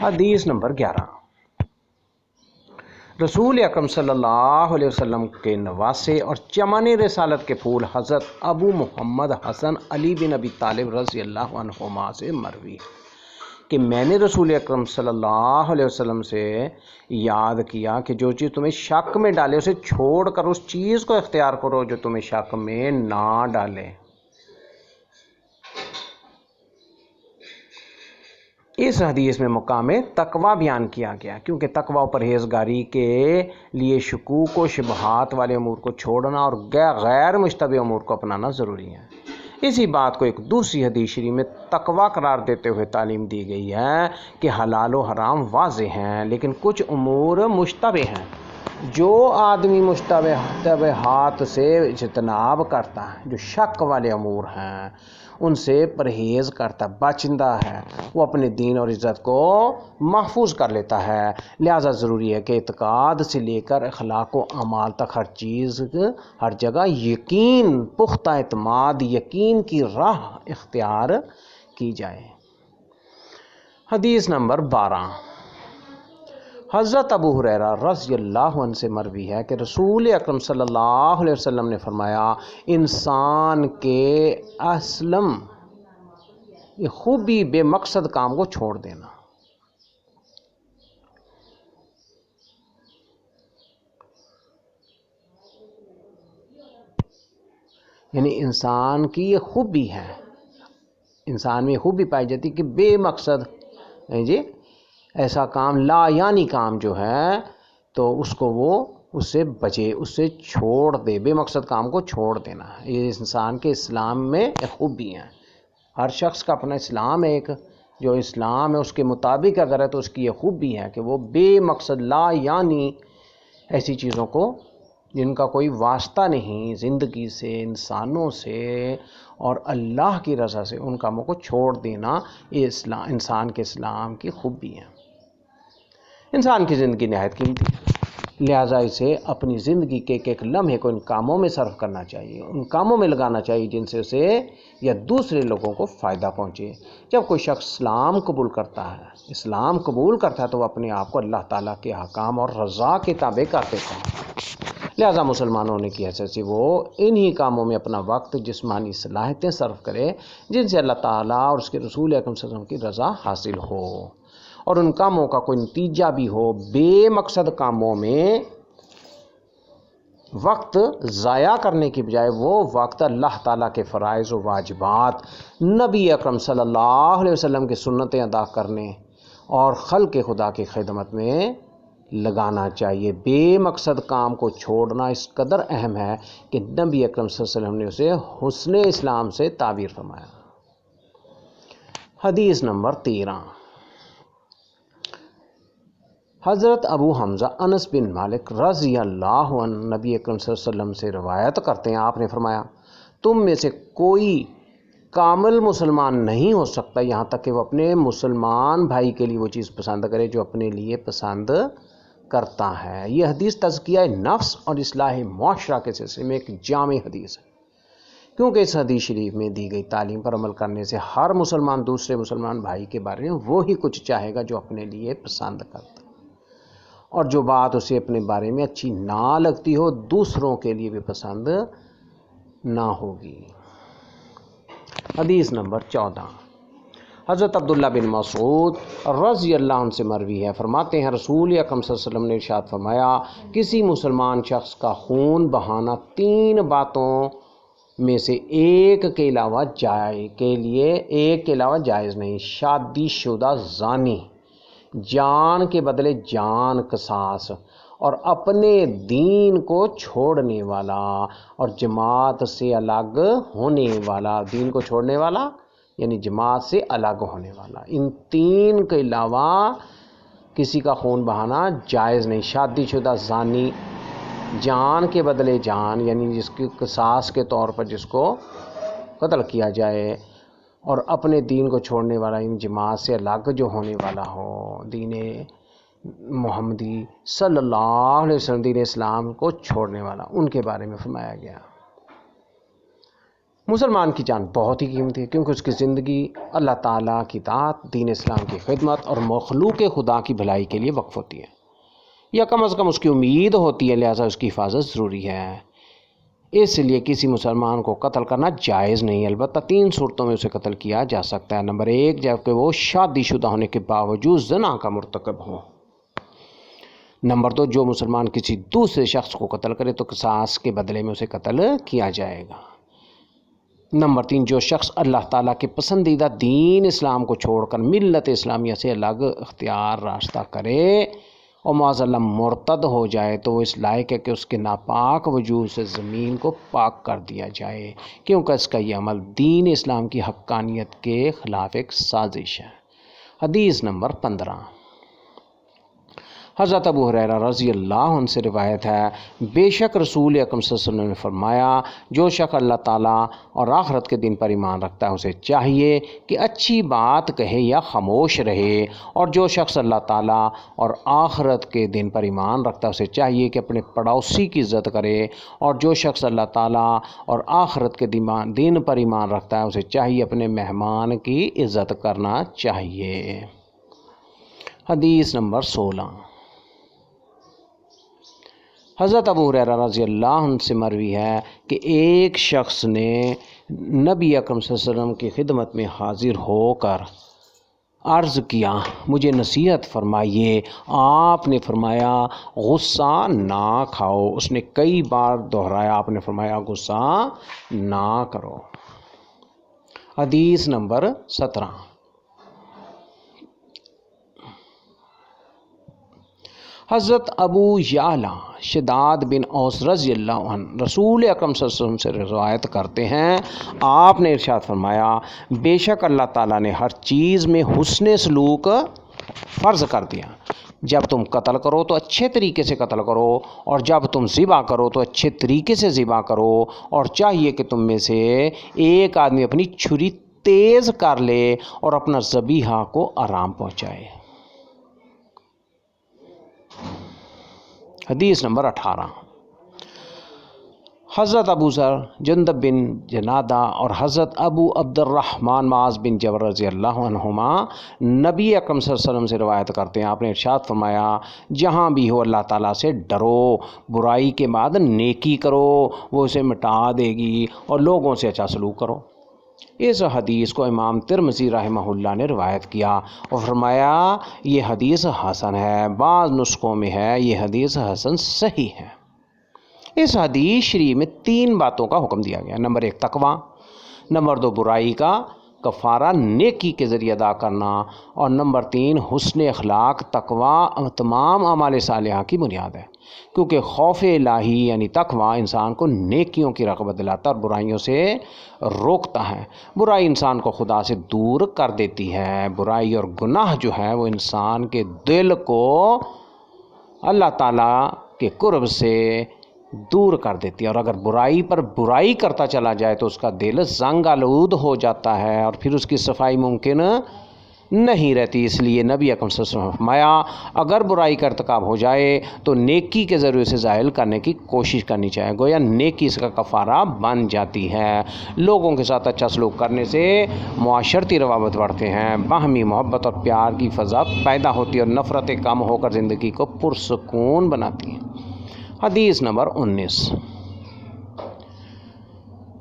حدیث نمبر 11۔ رسول اکرم صلی اللہ علیہ وسلم کے نواسے اور چمن رسالت کے پھول حضرت ابو محمد حسن علی بن ابی طالب رضی اللہ عنہما سے مروی ہے کہ میں نے رسول اکرم صلی اللہ علیہ وسلم سے یاد کیا کہ جو چیز تمہیں شک میں ڈالے اسے چھوڑ کر اس چیز کو اختیار کرو جو تمہیں شک میں نہ ڈالے۔ اس حدیث میں مقام تقوی بیان کیا گیا کیونکہ تقوی و پرہیزگاری کے لیے شکوک و شبہات والے امور کو چھوڑنا اور غیر مشتبہ امور کو اپنانا ضروری ہے۔ اسی بات کو ایک دوسری حدیث شریف میں تقوی قرار دیتے ہوئے تعلیم دی گئی ہے کہ حلال و حرام واضح ہیں لیکن کچھ امور مشتبہ ہیں۔ جو آدمی مشتبہات سے اجتناب کرتا ہے، جو شک والے امور ہیں ان سے پرہیز کرتا بچتا ہے، وہ اپنے دین اور عزت کو محفوظ کر لیتا ہے۔ لہٰذا ضروری ہے کہ اعتقاد سے لے کر اخلاق و اعمال تک ہر جگہ یقین، پختہ اعتماد، یقین کی راہ اختیار کی جائے۔ حدیث نمبر 12۔ حضرت ابو ہریرہ رضی اللہ عنہ سے مروی ہے کہ رسول اکرم صلی اللہ علیہ وسلم نے فرمایا، انسان کے اسلم خوبی بے مقصد کام کو چھوڑ دینا۔ یعنی انسان کی یہ خوبی ہے، انسان میں خوبی پائی جاتی کہ بے مقصد ایسا کام، لا یعنی کام جو ہے تو اس کو وہ اس سے بچے، اس سے چھوڑ دے، بے مقصد کام کو چھوڑ دینا۔ یہ انسان کے اسلام میں ایک خوبی ہے۔ ہر شخص کا اپنا اسلام ہے، ایک جو اسلام ہے اس کے مطابق اگر ہے تو اس کی یہ خوبی ہے کہ وہ بے مقصد، لا یعنی ایسی چیزوں کو جن کا کوئی واسطہ نہیں زندگی سے، انسانوں سے اور اللہ کی رضا سے، ان کاموں کو چھوڑ دینا، یہ انسان کے اسلام کی خوبی ہے۔ انسان کی زندگی نہایت قیمتی ہے، لہٰذا اسے اپنی زندگی کے ایک لمحے کو ان کاموں میں صرف کرنا چاہیے، ان کاموں میں لگانا چاہیے جن سے اسے یا دوسرے لوگوں کو فائدہ پہنچے۔ جب کوئی شخص اسلام قبول کرتا ہے تو وہ اپنے آپ کو اللہ تعالیٰ کے احکام اور رضا کے تابع کر دیتا ہے۔ لہٰذا مسلمان ہونے کی حیثیت سے وہ انہی کاموں میں اپنا وقت، جسمانی صلاحیتیں صرف کرے جن سے اللہ تعالیٰ اور اس کے رسول اکرم صلی اللہ علیہ وسلم کی رضا حاصل ہو، اور ان کاموں کا کوئی نتیجہ بھی ہو۔ بے مقصد کاموں میں وقت ضائع کرنے کی بجائے وہ وقت اللہ تعالیٰ کے فرائض و واجبات، نبی اکرم صلی اللہ علیہ وسلم کی سنتیں ادا کرنے اور خلق خدا کی خدمت میں لگانا چاہیے۔ بے مقصد کام کو چھوڑنا اس قدر اہم ہے کہ نبی اکرم صلی اللہ علیہ وسلم نے اسے حسن اسلام سے تعبیر فرمایا۔ حدیث نمبر 13۔ حضرت ابو حمزہ انس بن مالک رضی اللہ عنہ نبی اکرم صلی اللہ علیہ وسلم سے روایت کرتے ہیں، آپ نے فرمایا، تم میں سے کوئی کامل مسلمان نہیں ہو سکتا یہاں تک کہ وہ اپنے مسلمان بھائی کے لیے وہ چیز پسند کرے جو اپنے لیے پسند کرتا ہے۔ یہ حدیث تزکیہ نفس اور اصلاح معاشرہ کے سلسلے میں ایک جامع حدیث ہے، کیونکہ اس حدیث شریف میں دی گئی تعلیم پر عمل کرنے سے ہر مسلمان دوسرے مسلمان بھائی کے بارے میں وہی کچھ چاہے گا جو اپنے لیے پسند کرتا ہے، اور جو بات اسے اپنے بارے میں اچھی نہ لگتی ہو دوسروں کے لیے بھی پسند نہ ہوگی۔ حدیث نمبر 14۔ حضرت عبداللہ بن مسعود رضی اللہ عنہ سے مروی ہے، فرماتے ہیں رسول اکرم صلی اللہ علیہ وسلم نے ارشاد فرمایا، کسی مسلمان شخص کا خون بہانا 3 باتوں میں سے ایک کے علاوہ جائز نہیں: شادی شدہ زانی، جان کے بدلے جان قصاص، اور اپنے دین کو چھوڑنے والا، اور جماعت سے الگ ہونے والا۔ دین کو چھوڑنے والا یعنی جماعت سے الگ ہونے والا۔ ان 3 کے علاوہ کسی کا خون بہانا جائز نہیں: شادی شدہ زانی، جان کے بدلے جان یعنی جس کی قصاص کے طور پر جس کو قتل کیا جائے، اور اپنے دین کو چھوڑنے والا ان جماعت سے الگ جو ہونے والا ہو، دین محمدی صلی اللہ علیہ وسلم، دین اسلام کو چھوڑنے والا، ان کے بارے میں فرمایا گیا۔ مسلمان کی جان بہت ہی قیمتی ہے، کیونکہ اس کی زندگی اللہ تعالیٰ کی اطاعت، دین اسلام کی خدمت اور مخلوق خدا کی بھلائی کے لیے وقف ہوتی ہے، یا کم از کم اس کی امید ہوتی ہے، لہٰذا اس کی حفاظت ضروری ہے۔ اس لیے کسی مسلمان کو قتل کرنا جائز نہیں، البتہ 3 صورتوں میں اسے قتل کیا جا سکتا ہے۔ نمبر 1، جبکہ وہ شادی شدہ ہونے کے باوجود زنا کا مرتکب ہو۔ نمبر 2، جو مسلمان کسی دوسرے شخص کو قتل کرے تو قصاص کے بدلے میں اسے قتل کیا جائے گا۔ نمبر 3، جو شخص اللہ تعالیٰ کے پسندیدہ دین اسلام کو چھوڑ کر ملت اسلامیہ سے الگ اختیار راستہ کرے اور معاذ اللہ مرتد ہو جائے تو وہ اس لائق ہے کہ اس کے ناپاک وجود سے زمین کو پاک کر دیا جائے، کیونکہ اس کا یہ عمل دین اسلام کی حقانیت کے خلاف ایک سازش ہے۔ حدیث نمبر 15، حضرت ابو ہریرہ رضی اللہ عنہ سے روایت ہے، بے شک رسول اکرم صلی اللہ علیہ وسلم نے فرمایا، جو شخص اللہ تعالیٰ اور آخرت کے دن پر ایمان رکھتا ہے اسے چاہیے کہ اچھی بات کہے یا خاموش رہے، اور جو شخص اللہ تعالیٰ اور آخرت کے دن پر ایمان رکھتا ہے اسے چاہیے کہ اپنے پڑوسی کی عزت کرے، اور جو شخص اللہ تعالیٰ اور آخرت کے دن پر ایمان رکھتا ہے اسے چاہیے اپنے مہمان کی عزت کرنا چاہیے۔ حدیث نمبر 16، حضرت ابو ہریرہ رضی اللہ عنہ سے مروی ہے کہ ایک شخص نے نبی اکرم صلی اللہ علیہ وسلم کی خدمت میں حاضر ہو کر عرض کیا، مجھے نصیحت فرمائیے۔ آپ نے فرمایا، غصہ نہ کھاؤ۔ اس نے کئی بار دہرایا، آپ نے فرمایا غصہ نہ کرو۔ حدیث نمبر 17، حضرت ابو یعلا شداد بن اوس رضی اللہ عنہ رسول اکرم صلی اللہ علیہ وسلم سے روایت کرتے ہیں، آپ نے ارشاد فرمایا، بے شک اللہ تعالیٰ نے ہر چیز میں حسن سلوک فرض کر دیا۔ جب تم قتل کرو تو اچھے طریقے سے قتل کرو، اور جب تم ذبح کرو تو اچھے طریقے سے ذبح کرو، اور چاہیے کہ تم میں سے ایک آدمی اپنی چھری تیز کر لے اور اپنا ذبیحہ کو آرام پہنچائے۔ حدیث نمبر 18، حضرت ابو ذر جندب بن جنادہ اور حضرت ابو عبد الرحمن معاذ بن جبل رضی اللہ عنہما نبی اکرم صلی اللہ علیہ وسلم سے روایت کرتے ہیں، آپ نے ارشاد فرمایا، جہاں بھی ہو اللہ تعالیٰ سے ڈرو، برائی کے بعد نیکی کرو، وہ اسے مٹا دے گی، اور لوگوں سے اچھا سلوک کرو۔ اس حدیث کو امام ترمذی رحمہ اللہ نے روایت کیا اور فرمایا یہ حدیث حسن ہے، بعض نسخوں میں ہے یہ حدیث حسن صحیح ہے۔ اس حدیث شریف میں 3 باتوں کا حکم دیا گیا۔ نمبر 1 تقویٰ، نمبر 2 برائی کا کفارہ نیکی کے ذریعے ادا کرنا، اور نمبر 3 حسن اخلاق۔ تقویٰ تمام اعمال صالحہ کی بنیاد ہے، کیونکہ خوف الہی یعنی تقویٰ انسان کو نیکیوں کی رغبت دلاتا اور برائیوں سے روکتا ہے۔ برائی انسان کو خدا سے دور کر دیتی ہے۔ برائی اور گناہ جو ہے وہ انسان کے دل کو اللہ تعالیٰ کے قرب سے دور کر دیتی ہے، اور اگر برائی پر برائی کرتا چلا جائے تو اس کا دل زنگ آلود ہو جاتا ہے اور پھر اس کی صفائی ممکن نہیں رہتی۔ اس لیے نبی اکرم صلی اللہ علیہ وسلم نے فرمایا، اگر برائی کا ارتکاب ہو جائے تو نیکی کے ذریعے سے زائل کرنے کی کوشش کرنی چاہیے، گویا نیکی اس کا کفارہ بن جاتی ہے۔ لوگوں کے ساتھ اچھا سلوک کرنے سے معاشرتی روابط بڑھتے ہیں، باہمی محبت اور پیار کی فضا پیدا ہوتی ہے، اور نفرتیں کم ہو کر زندگی کو پرسکون بناتی ہیں۔ حدیث نمبر 19،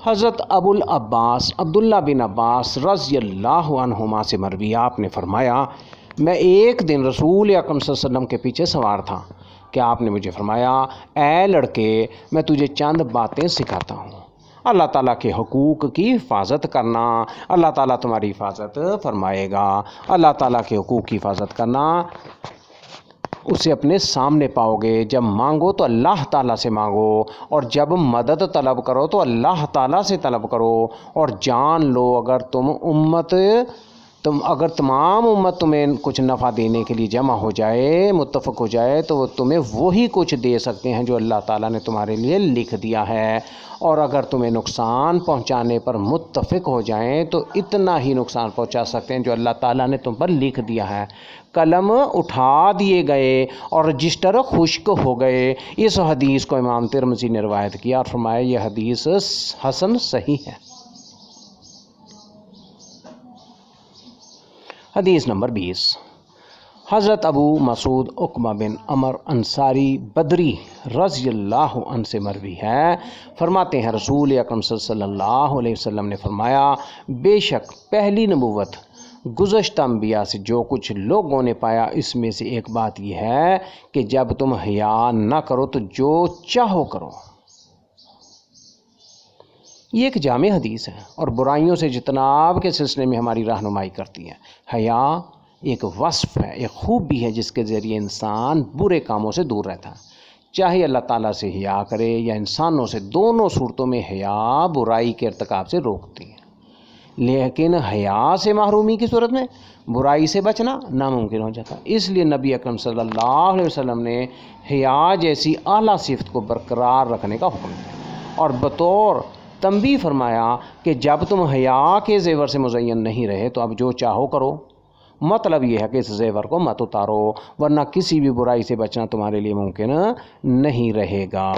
حضرت ابو العباس عبداللہ بن عباس رضی اللہ عنہما سے مروی، آپ نے فرمایا، میں ایک دن رسول اکرم صلی اللہ علیہ وسلم کے پیچھے سوار تھا کہ آپ نے مجھے فرمایا، اے لڑکے، میں تجھے چند باتیں سکھاتا ہوں۔ اللہ تعالیٰ کے حقوق کی حفاظت کرنا، اللہ تعالیٰ تمہاری حفاظت فرمائے گا۔ اللہ تعالیٰ کے حقوق کی حفاظت کرنا، اسے اپنے سامنے پاؤ گے۔ جب مانگو تو اللہ تعالیٰ سے مانگو، اور جب مدد طلب کرو تو اللہ تعالیٰ سے طلب کرو، اور جان لو اگر تمام امت تمہیں کچھ نفع دینے کے لیے جمع ہو جائے، متفق ہو جائے، تو وہ تمہیں وہی کچھ دے سکتے ہیں جو اللہ تعالیٰ نے تمہارے لیے لکھ دیا ہے، اور اگر تمہیں نقصان پہنچانے پر متفق ہو جائیں تو اتنا ہی نقصان پہنچا سکتے ہیں جو اللہ تعالیٰ نے تم پر لکھ دیا ہے۔ قلم اٹھا دیے گئے اور رجسٹر خشک ہو گئے۔ اس حدیث کو امام ترمذی نے روایت کیا اور فرمایا یہ حدیث حسن صحیح ہے۔ حدیث نمبر 20، حضرت ابو مسعود عقبہ بن عمر انصاری بدری رضی اللہ عنہ سے مروی ہے، فرماتے ہیں رسول اکرم صلی اللہ علیہ وسلم نے فرمایا، بے شک پہلی نبوت گزشتہ انبیاء سے جو کچھ لوگوں نے پایا، اس میں سے ایک بات یہ ہے کہ جب تم حیا نہ کرو تو جو چاہو کرو۔ یہ ایک جامع حدیث ہے اور برائیوں سے اجتناب کے سلسلے میں ہماری رہنمائی کرتی ہے۔ حیا ایک وصف ہے، ایک خوبی ہے جس کے ذریعے انسان برے کاموں سے دور رہتا ہے، چاہے اللہ تعالیٰ سے حیا کرے یا انسانوں سے، دونوں صورتوں میں حیا برائی کے ارتکاب سے روکتی ہے۔ لیکن حیا سے محرومی کی صورت میں برائی سے بچنا ناممکن ہو جاتا ہے۔ اس لیے نبی اکرم صلی اللہ علیہ وسلم نے حیا جیسی اعلیٰ صفت کو برقرار رکھنے کا حکم دیا اور بطور تنبیہ فرمایا کہ جب تم حیا کے زیور سے مزین نہیں رہے تو اب جو چاہو کرو۔ مطلب یہ ہے کہ اس زیور کو مت اتارو ورنہ کسی بھی برائی سے بچنا تمہارے لیے ممکن نہیں رہے گا۔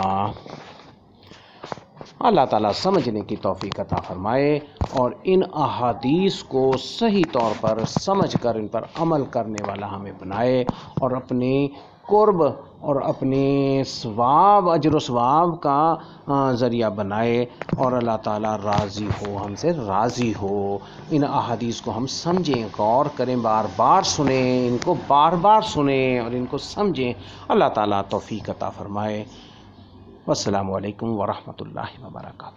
اللہ تعالیٰ سمجھنے کی توفیق عطا فرمائے اور ان احادیث کو صحیح طور پر سمجھ کر ان پر عمل کرنے والا ہمیں بنائے اور اپنے قرب اور اپنے ثواب، اجر و ثواب کا ذریعہ بنائے اور اللہ تعالیٰ راضی ہو، ہم سے راضی ہو۔ ان احادیث کو ہم سمجھیں، غور کریں، بار بار سنیں، ان کو بار بار سنیں اور ان کو سمجھیں۔ اللہ تعالیٰ توفیق عطا فرمائے۔ والسلام علیکم ورحمۃ اللہ وبرکاتہ۔